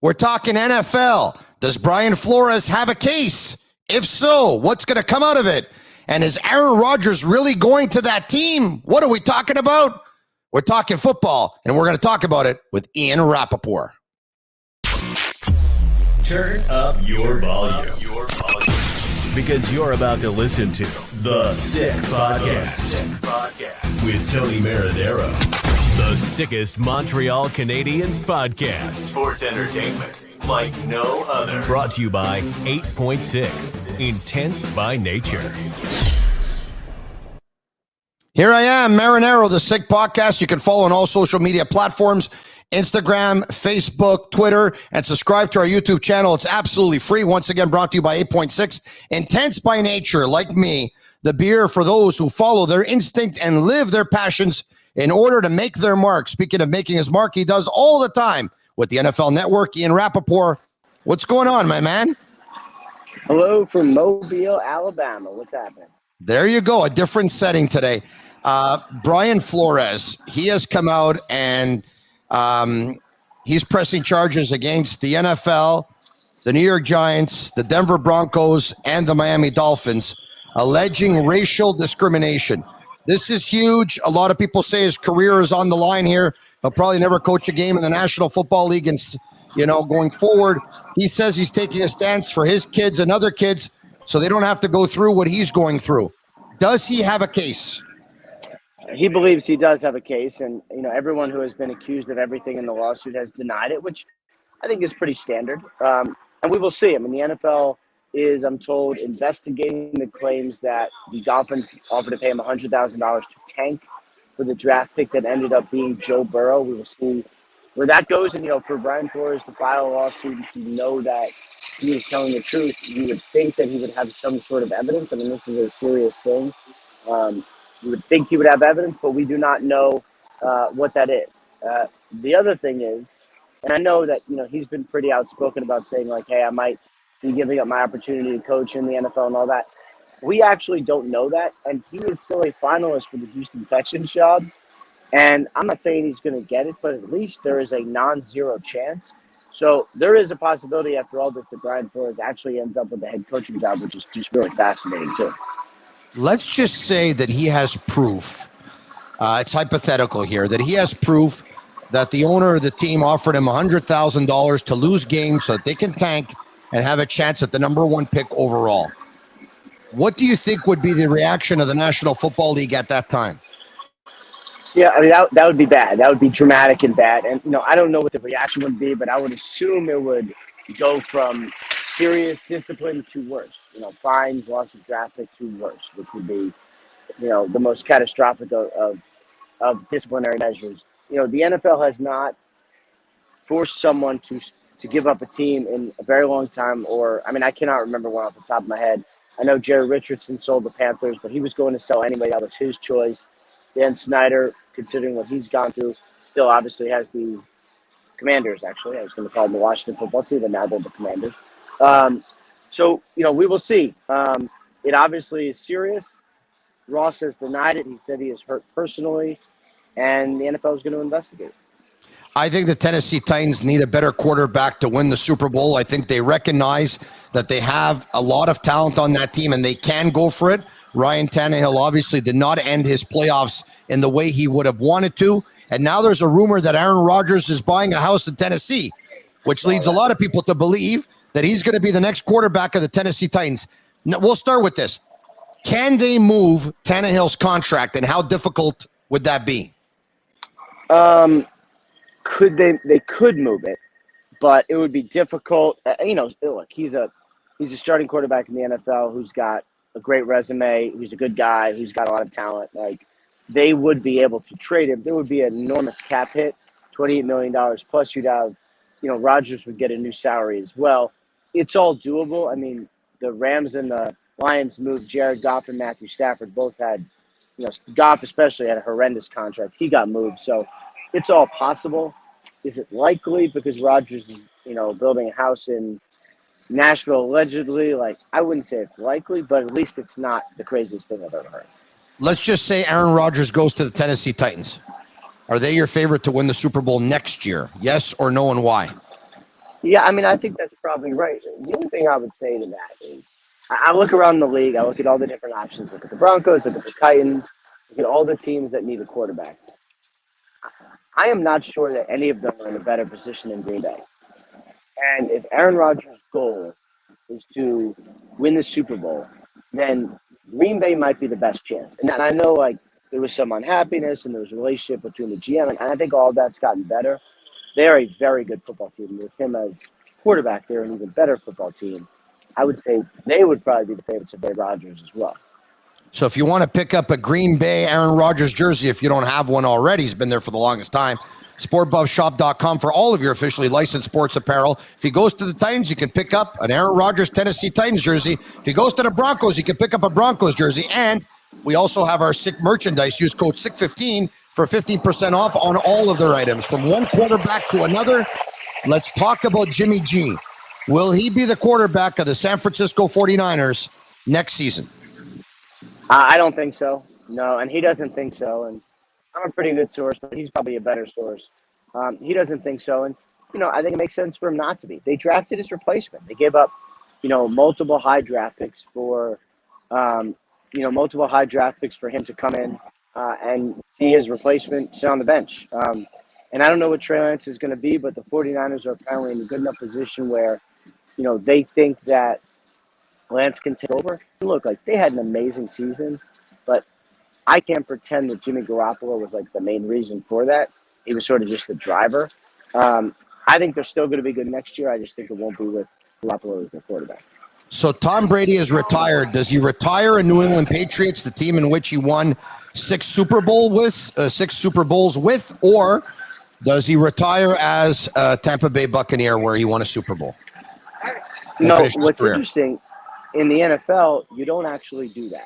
We're talking NFL. Does Brian Flores have a case? If so, what's going to come out of it? And is Aaron Rodgers really going to that team? What are we talking about? We're talking football, and we're going to talk about it with Ian Rappaport. Turn up your volume. Because you're about to listen to The Sick Podcast with Tony Marinaro. The sickest Montreal Canadiens podcast. Sports entertainment like no other. Brought to you by 8.6, Intense by Nature. Here I am, Marinaro, The Sick Podcast. You can follow on all social media platforms, Instagram, Facebook, Twitter, and subscribe to our YouTube channel. It's absolutely free. Once again, brought to you by 8.6, Intense by Nature, like me, the beer for those who follow their instinct and live their passions in order to make their mark. Speaking of making his mark, he does all the time with the NFL Network. Ian Rappaport, what's going on, my man? Hello from Mobile, Alabama. What's happening? There you go, a different setting today. Brian Flores, he has come out and he's pressing charges against the NFL, the New York Giants, the Denver Broncos, and the Miami Dolphins, alleging racial discrimination. This is huge. A lot of people say his career is on the line here. He'll probably never coach a game in the National Football League, and going forward. He says he's taking a stance for his kids and other kids so they don't have to go through what he's going through. Does he have a case? He believes he does have a case, and everyone who has been accused of everything in the lawsuit has denied it, which I think is pretty standard. And we will see. I mean, the NFL is, I'm told, investigating the claims that the Dolphins offered to pay him $100,000 to tank for the draft pick that ended up being Joe Burrow. We will see where that goes. And for Brian Flores to file a lawsuit, to know that he is telling the truth, you would think that he would have some sort of evidence. I mean, this is a serious thing. You would think he would have evidence, but we do not know what that is. The other thing is, and I know that he's been pretty outspoken about saying like, hey, I might be giving up my opportunity to coach in the NFL and all that. We actually don't know that, and he is still a finalist for the Houston Texans job. And I'm not saying he's going to get it, but at least there is a non-zero chance. So there is a possibility after all this that Brian Flores actually ends up with the head coaching job, which is just really fascinating too. Let's just say that he has proof. It's hypothetical here, that he has proof that the owner of the team offered him $100,000 to lose games so that they can tank and have a chance at the number one pick overall. What do you think would be the reaction of the National Football League at that time? Yeah, I mean, that would be bad. That would be dramatic and bad. And, I don't know what the reaction would be, but I would assume it would go from serious discipline to worse. Fines, loss of draft pick to worse, which would be, the most catastrophic of disciplinary measures. The NFL has not forced someone to give up a team in a very long time, I cannot remember one off the top of my head. I know Jerry Richardson sold the Panthers, but he was going to sell anyway. That was his choice. Dan Snyder, considering what he's gone through, still obviously has the Commanders, actually. I was going to call them the Washington football team, but now they're the Commanders. So, we will see. It obviously is serious. Ross has denied it. He said he is hurt personally, and the NFL is going to investigate. I think the Tennessee Titans need a better quarterback to win the Super Bowl. I think they recognize that they have a lot of talent on that team, and they can go for it. Ryan Tannehill obviously did not end his playoffs in the way he would have wanted to. And now there's a rumor that Aaron Rodgers is buying a house in Tennessee, which leads a lot of people to believe that he's going to be the next quarterback of the Tennessee Titans. Now, we'll start with this. Can they move Tannehill's contract, and how difficult would that be? Could they could move it, but it would be difficult. Look, he's a starting quarterback in the NFL who's got a great resume, who's a good guy, who's got a lot of talent. Like, they would be able to trade him. There would be an enormous cap hit, $28 million, plus you'd have, Rodgers would get a new salary as well. It's all doable. I mean, the Rams and the Lions moved Jared Goff and Matthew Stafford. Both had, Goff especially had a horrendous contract. He got moved. So it's all possible. Is it likely because Rodgers is, building a house in Nashville allegedly? Like, I wouldn't say it's likely, but at least it's not the craziest thing I've ever heard. Let's just say Aaron Rodgers goes to the Tennessee Titans. Are they your favorite to win the Super Bowl next year? Yes or no, and why? Yeah, I mean, I think that's probably right. The only thing I would say to that is I look around the league, I look at all the different options, look at the Broncos, look at the Titans, look at all the teams that need a quarterback. I am not sure that any of them are in a better position than Green Bay. And if Aaron Rodgers' goal is to win the Super Bowl, then Green Bay might be the best chance. And I know, like, there was some unhappiness and there was a relationship between the GM, and I think all of that's gotten better. They are a very good football team. With him as quarterback, they're an even better football team. I would say they would probably be the favorites of Aaron Rodgers as well. So if you want to pick up a Green Bay Aaron Rodgers jersey, if you don't have one already, he's been there for the longest time. SportBuffShop.com for all of your officially licensed sports apparel. If he goes to the Titans, you can pick up an Aaron Rodgers Tennessee Titans jersey. If he goes to the Broncos, you can pick up a Broncos jersey. And we also have our sick merchandise. Use code SICK15 for 15% off on all of their items. From one quarterback to another, let's talk about Jimmy G. Will he be the quarterback of the San Francisco 49ers next season? I don't think so. No, and he doesn't think so. And I'm a pretty good source, but he's probably a better source. He doesn't think so. And, I think it makes sense for him not to be. They drafted his replacement. They gave up, multiple high draft picks for, multiple high draft picks for him to come in and see his replacement sit on the bench. And I don't know what Trey Lance is going to be, but the 49ers are apparently in a good enough position where, they think that Lance can take over. Look, like, they had an amazing season, but I can't pretend that Jimmy Garoppolo was like the main reason for that. He was sort of just the driver. I think they're still going to be good next year. I just think it won't be with Garoppolo as their quarterback. So Tom Brady is retired. Does he retire in New England Patriots, the team in which he won six Super Bowls with, or does he retire as Tampa Bay Buccaneer where he won a Super Bowl? No, what's interesting, in the NFL, you don't actually do that.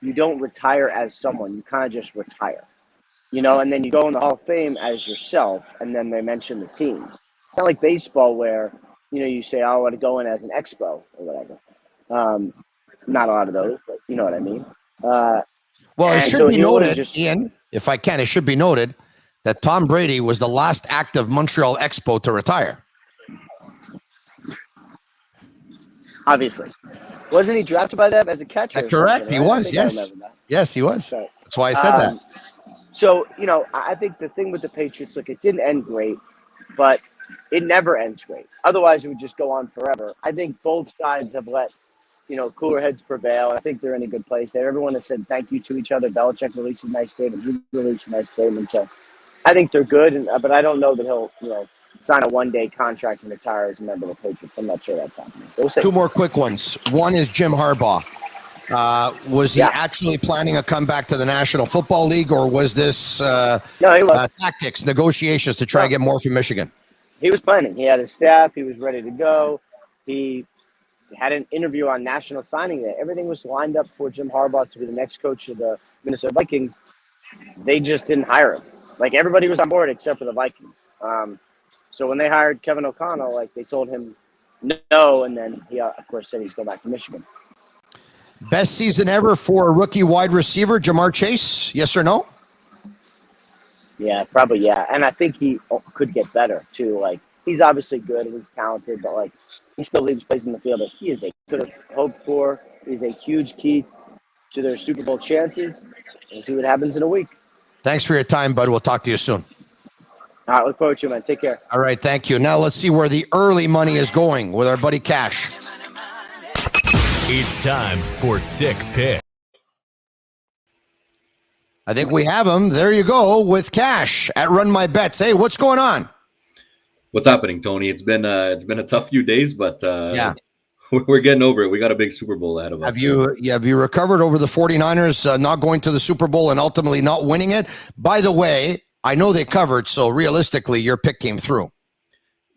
You don't retire as someone. You kind of just retire, and then you go in the Hall of Fame as yourself, and then they mention the teams. It's not like baseball where, you say, I want to go in as an expo or whatever. Not a lot of those, but you know what I mean. Well, it should be noted, Ian, if I can, it should be noted that Tom Brady was the last active Montreal Expo to retire. Obviously. Wasn't he drafted by them as a catcher? Correct. Right? He was, yes. Yes, he was. So, that's why I said that. So, I think the thing with the Patriots, look, it didn't end great, but it never ends great. Otherwise, it would just go on forever. I think both sides have let, cooler heads prevail. I think they're in a good place there. Everyone has said thank you to each other. Belichick released a nice statement. He released a nice statement. So I think they're good, but I don't know that he'll, sign a one-day contract and retire as a member of the Patriots. I'm not sure that's happening. Two more quick ones. One is Jim Harbaugh. Was he actually planning a comeback to the National Football League, or was this tactics, negotiations to try and get more from Michigan? He was planning. He had his staff. He was ready to go. He had an interview on National Signing Day. Everything was lined up for Jim Harbaugh to be the next coach of the Minnesota Vikings. They just didn't hire him. Like, everybody was on board except for the Vikings. So when they hired Kevin O'Connell, like, they told him no, and then he, of course, said he's going back to Michigan. Best season ever for a rookie wide receiver, Jamar Chase? Yes or no? Yeah, probably, yeah. And I think he could get better, too. Like, he's obviously good and he's talented, but, like, he still leaves plays in the field that he is could have hoped for. He's a huge key to their Super Bowl chances. We'll see what happens in a week. Thanks for your time, bud. We'll talk to you soon. All right, look forward to it, man. Take care. All right, thank you. Now let's see where the early money is going with our buddy Cash. It's time for Sick Pick. I think we have him. There you go with Cash at Run My Bets. Hey, what's going on? What's happening, Tony? It's been a tough few days, but we're getting over it. We got a big Super Bowl ahead of us. Have you recovered over the 49ers not going to the Super Bowl and ultimately not winning it? By the way, I know they covered, so realistically, your pick came through.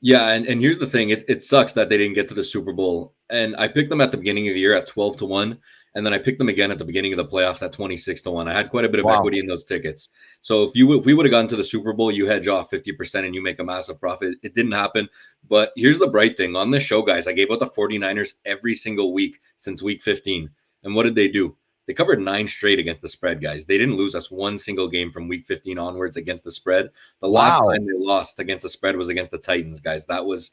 Yeah, and here's the thing. It sucks that they didn't get to the Super Bowl. And I picked them at the beginning of the year at 12-1, and then I picked them again at the beginning of the playoffs at 26-1. I had quite a bit of equity in those tickets. So if we would have gotten to the Super Bowl, you hedge off 50% and you make a massive profit. It didn't happen. But here's the bright thing. On this show, guys, I gave out the 49ers every single week since week 15. And what did they do? They covered 9 straight against the spread, guys. They didn't lose us one single game from week 15 onwards against the spread. The last time they lost against the spread was against the Titans, guys. That was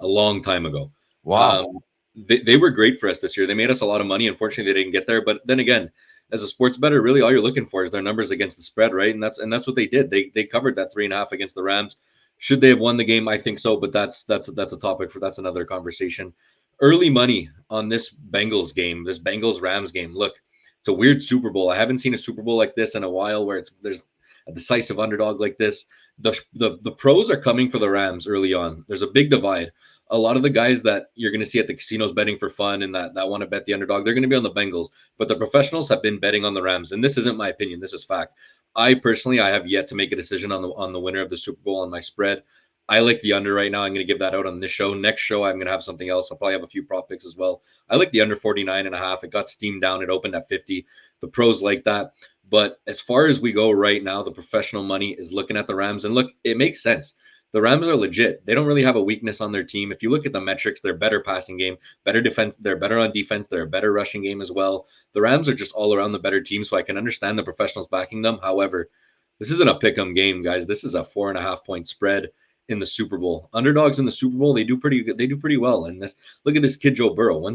a long time ago. Wow. They were great for us this year. They made us a lot of money. Unfortunately, they didn't get there. But then again, as a sports bettor, really all you're looking for is their numbers against the spread, right? And that's what they did. They covered that 3.5 against the Rams. Should they have won the game? I think so, but that's a topic that's another conversation. Early money on this Bengals game, this Bengals Rams game. Look, it's a weird Super Bowl. I haven't seen a Super Bowl like this in a while, where there's a decisive underdog like this. The pros are coming for the Rams early on. There's a big divide. A lot of the guys that you're going to see at the casinos betting for fun and that want to bet the underdog, they're going to be on the Bengals. But the professionals have been betting on the Rams, and this isn't my opinion. This is fact. I personally have yet to make a decision on the winner of the Super Bowl on my spread. I like the under right now. I'm going to give that out on this show. Next show, I'm going to have something else. I'll probably have a few prop picks as well. I like the under 49.5. It got steamed down. It opened at 50. The pros like that. But as far as we go right now, the professional money is looking at the Rams. And look, it makes sense. The Rams are legit. They don't really have a weakness on their team. If you look at the metrics, they're better passing game, better defense. They're better on defense. They're a better rushing game as well. The Rams are just all around the better team, so I can understand the professionals backing them. However, this isn't a pick 'em game, guys. This is a 4.5 point spread in the Super Bowl. Underdogs in the Super Bowl, they do pretty well. And look at this kid, Joe Burrow.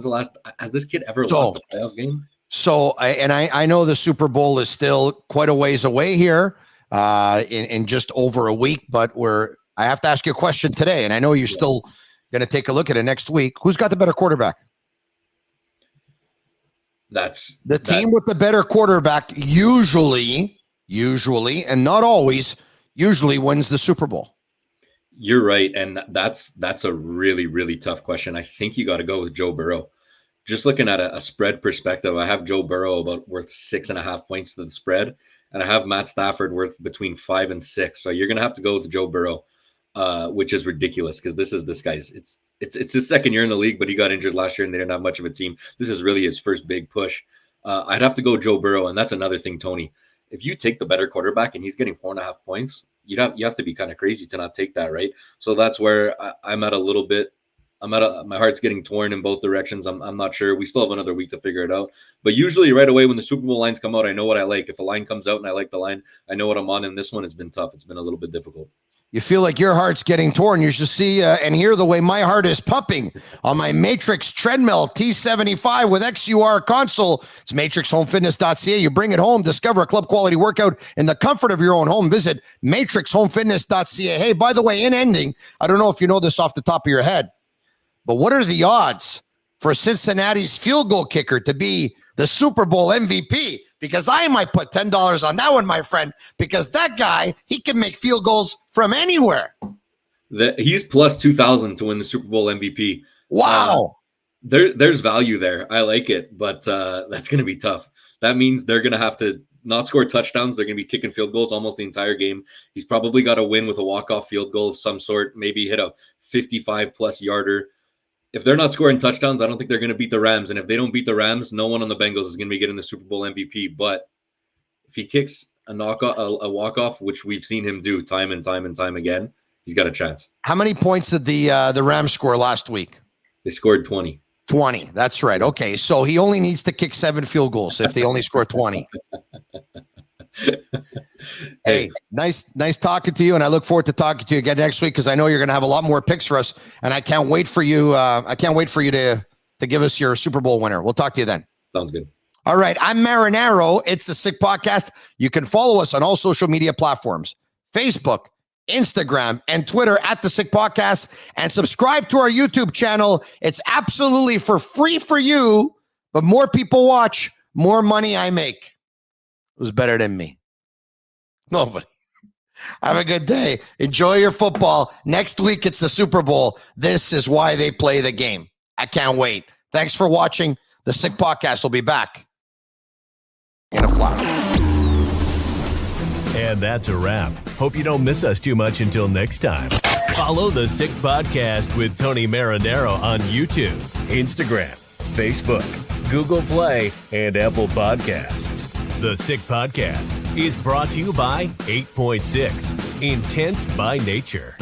Has this kid ever lost a playoff game? So, I know the Super Bowl is still quite a ways away here, in just over a week, but I have to ask you a question today, and I know you're still going to take a look at it next week. Who's got the better quarterback? That's the team with the better quarterback usually, and not always, usually wins the Super Bowl. You're right, and that's a really, really tough question. I think you got to go with Joe Burrow. Just looking at a spread perspective, I have Joe Burrow about worth 6.5 points to the spread, and I have Matt Stafford worth between 5 and 6. So you're going to have to go with Joe Burrow, which is ridiculous because this guy's it's his second year in the league, but he got injured last year and they didn't have much of a team. This is really his first big push. I'd have to go Joe Burrow, and that's another thing, Tony. If you take the better quarterback and he's getting 4.5 points, you have to be kind of crazy to not take that, right? So that's where I'm at a little bit. My heart's getting torn in both directions. I'm not sure. We still have another week to figure it out. But usually right away when the Super Bowl lines come out, I know what I like. If a line comes out and I like the line, I know what I'm on. And this one, it's been tough. It's been a little bit difficult. You feel like your heart's getting torn. You should see and hear the way my heart is pumping on my Matrix treadmill T75 with XUR console. It's matrixhomefitness.ca. You bring it home, discover a club quality workout in the comfort of your own home. Visit matrixhomefitness.ca. Hey, by the way, in ending, I don't know if you know this off the top of your head, but what are the odds for Cincinnati's field goal kicker to be the Super Bowl MVP? Because I might put $10 on that one, my friend, because that guy, he can make field goals from anywhere. He's plus 2,000 to win the Super Bowl MVP. Wow. There's value there. I like it, but that's going to be tough. That means they're going to have to not score touchdowns. They're going to be kicking field goals almost the entire game. He's probably got to win with a walk-off field goal of some sort, maybe hit a 55-plus yarder. If they're not scoring touchdowns, I don't think they're going to beat the Rams. And if they don't beat the Rams, no one on the Bengals is going to be getting the Super Bowl MVP. But if he kicks a walk-off, which we've seen him do time and time and time again, he's got a chance. How many points did the Rams score last week? They scored 20. 20. That's right. Okay, so he only needs to kick 7 field goals if they only score 20. Hey, nice talking to you, and I look forward to talking to you again next week because I know you're going to have a lot more picks for us, and I can't wait for you. To give us your Super Bowl winner. We'll talk to you then. Sounds good. All right, I'm Marinaro. It's the Sick Podcast. You can follow us on all social media platforms: Facebook, Instagram, and Twitter at the Sick Podcast, and subscribe to our YouTube channel. It's absolutely for free for you, but more people watch, more money I make. Who's better than me? Nobody. Have a good day. Enjoy your football. Next week, it's the Super Bowl. This is why they play the game. I can't wait. Thanks for watching. The Sick Podcast will be back in a flash. And that's a wrap. Hope you don't miss us too much until next time. Follow the Sick Podcast with Tony Marinaro on YouTube, Instagram, Facebook, Google Play, and Apple Podcasts. The Sick Podcast is brought to you by 8.6, Intense by Nature.